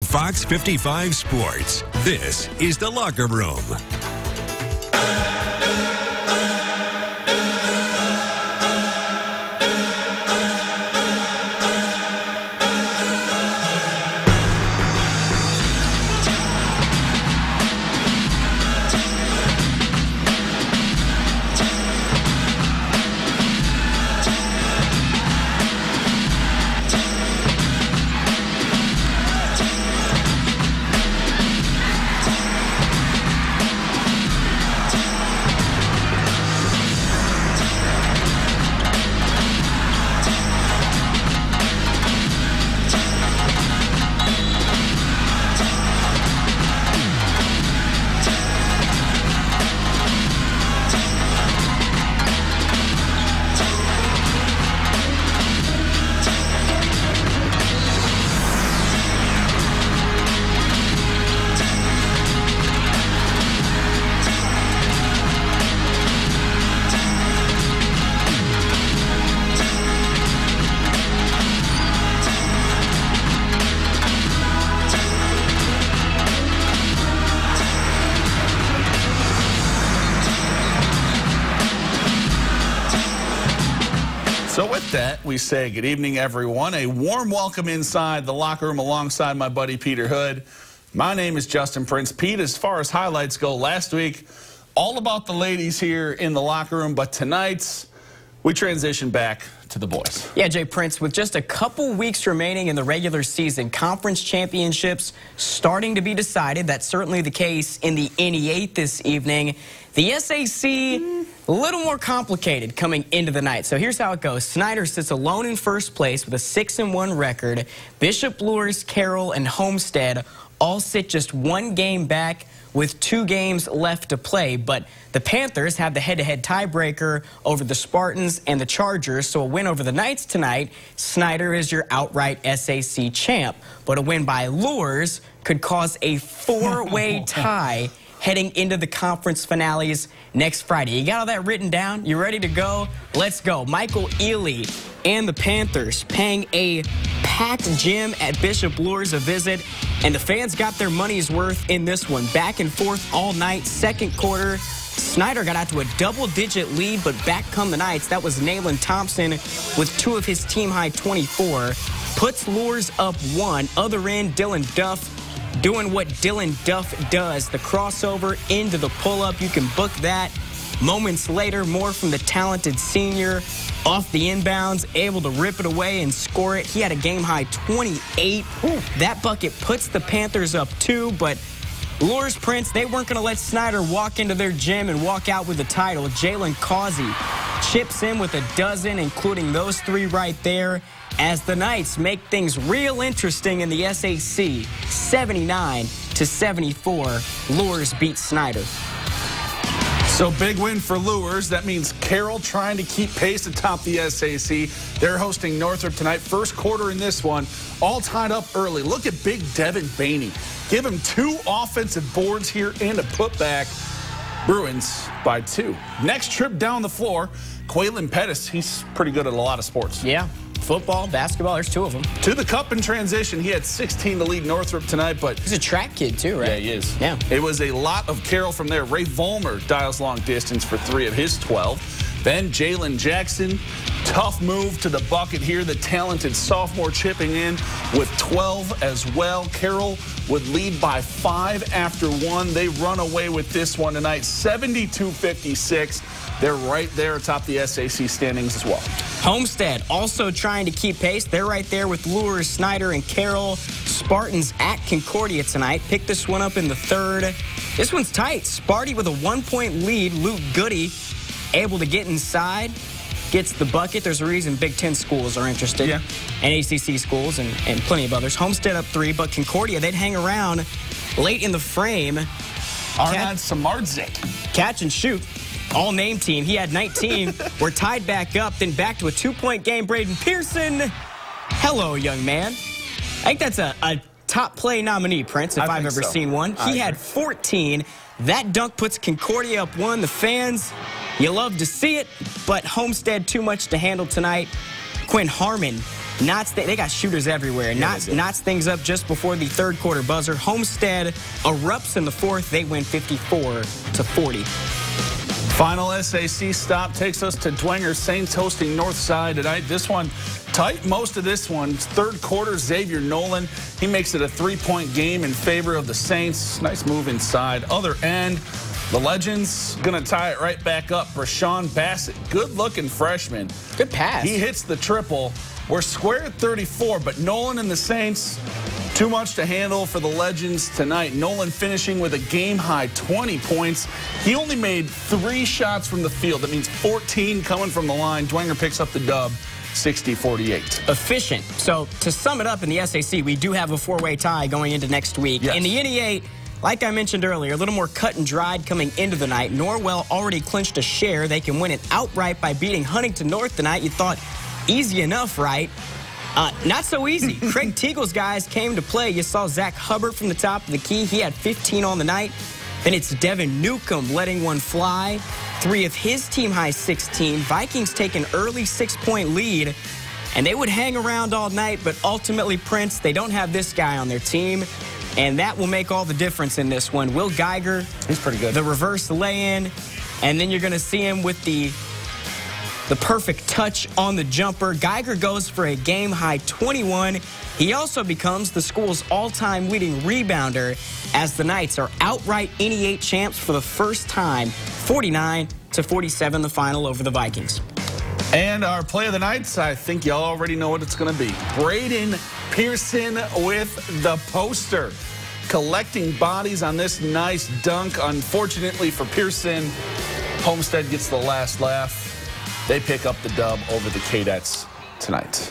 Fox 55 Sports. This is The Locker Room. So with that, we say good evening, everyone. A warm welcome inside the locker room alongside my buddy Peter Hood. My name is Justin Prince. Pete, as far as highlights go, last week, all about the ladies here in the locker room, but tonight's, we transition back to the boys. Yeah, Jay Prince, with just a couple weeks remaining in the regular season, conference championships starting to be decided. That's certainly the case in the NE8 this evening. The SAC, a little more complicated coming into the night. So here's how it goes. Snider sits alone in first place with a 6-1 record. Bishop, Luers, Carroll, and Homestead all sit just one game back with 2 games left to play. But the Panthers have the head-to-head tiebreaker over the Spartans and the Chargers. So a win over the Knights tonight, Snider is your outright SAC champ. But a win by Luers could cause a 4-way tie heading into the conference finales next Friday. You got all that written down? You ready to go? Let's go. Michael Ely and the Panthers paying a packed gym at Bishop Luers a visit, and the fans got their money's worth in this one. Back and forth all night. Second quarter, Snider got out to a double-digit lead, but back come the Knights. That was Nayland Thompson with 2 of his team-high 24. Puts Luers up 1. Other end, Dylan Duff doing what Dylan Duff does, the crossover into the pull-up. You can book that. Moments later, more from the talented senior off the inbounds, able to rip it away and score it. He had a game-high 28. That bucket puts the Panthers up 2, but Luers, Prince, they weren't going to let Snider walk into their gym and walk out with the title. Jalen Causey chips in with a dozen, including those 3 right there, as the Knights make things real interesting in the SAC. 79-74, Luers beat Snider. So big win for Luers. That means Carroll trying to keep pace atop the SAC. They're hosting Northrop tonight. First quarter in this one, all tied up early. Look at big Devin Baney. Give him 2 offensive boards here and a putback. Bruins by 2. Next trip down the floor, Quaylen Pettis. He's pretty good at a lot of sports. Yeah. Football, basketball, there's 2 of them. To the cup in transition, he had 16 to lead Northrop tonight, but he's a track kid too, right? Yeah, he is. Yeah. It was a lot of Carroll from there. Ray Vollmer dials long distance for 3 of his 12. Then Jalen Jackson, tough move to the bucket here. The talented sophomore chipping in with 12 as well. Carroll would lead by 5 after 1. They run away with this one tonight, 72-56. They're right there atop the SAC standings as well. Homestead also trying to keep pace. They're right there with Luers, Snider, and Carroll. Spartans at Concordia tonight. Pick this one up in the 3rd. This one's tight. Sparty with a 1-point lead. Luke Goody able to get inside, gets the bucket. There's a reason Big Ten schools are interested. Yeah. And ACC schools and plenty of others. Homestead up 3, but Concordia, they'd hang around late in the frame. Arnad Samardzik. Catch and shoot. All-name team. He had 19. We're tied back up, then back to a 2-point game. Braden Pearson. Hello, young man. I think that's a top play nominee, Prince, if I've ever seen one. He had 14. That dunk puts Concordia up 1. The fans, you love to see it, but Homestead too much to handle tonight. Quinn Harmon They got shooters everywhere. Knots things up just before the third quarter buzzer. Homestead erupts in the fourth. They win 54-40. Final SAC stop takes us to Dwenger Saints hosting Northside tonight. This one tight most of this one. Third quarter, Xavier Nolan. He makes it a 3-point game in favor of the Saints. Nice move inside. Other end, the Legends going to tie it right back up. Rashawn Bassett, good-looking freshman. Good pass. He hits the triple. We're square at 34, but Nolan and the Saints, too much to handle for the Legends tonight. Nolan finishing with a game-high 20 points. He only made 3 shots from the field. That means 14 coming from the line. Dwenger picks up the dub, 60-48. Efficient. So to sum it up in the SAC, we do have a 4-way tie going into next week. Yes. In the NE8, like I mentioned earlier, a little more cut and dried coming into the night. Norwell already clinched a share. They can win it outright by beating Huntington North tonight. You thought, easy enough, right? Not so easy. Craig Teagle's guys came to play. You saw Zach Hubbard from the top of the key. He had 15 on the night. Then it's Devin Newcomb letting one fly. 3 of his team-high 16. Vikings take an early 6-point lead, and they would hang around all night, but ultimately, Prince, they don't have this guy on their team, and that will make all the difference in this one. Will Geiger, he's pretty good. The reverse lay-in, and then you're going to see him with the perfect touch on the jumper. Geiger goes for a game-high 21. He also becomes the school's all-time leading rebounder as the Knights are outright NE8 champs for the first time, 49-47 the final over the Vikings. And our play of the night, I think y'all already know what it's going to be. Braden Pearson with the poster. Collecting bodies on this nice dunk. Unfortunately for Pearson, Homestead gets the last laugh. They pick up the dub over the Cadets tonight.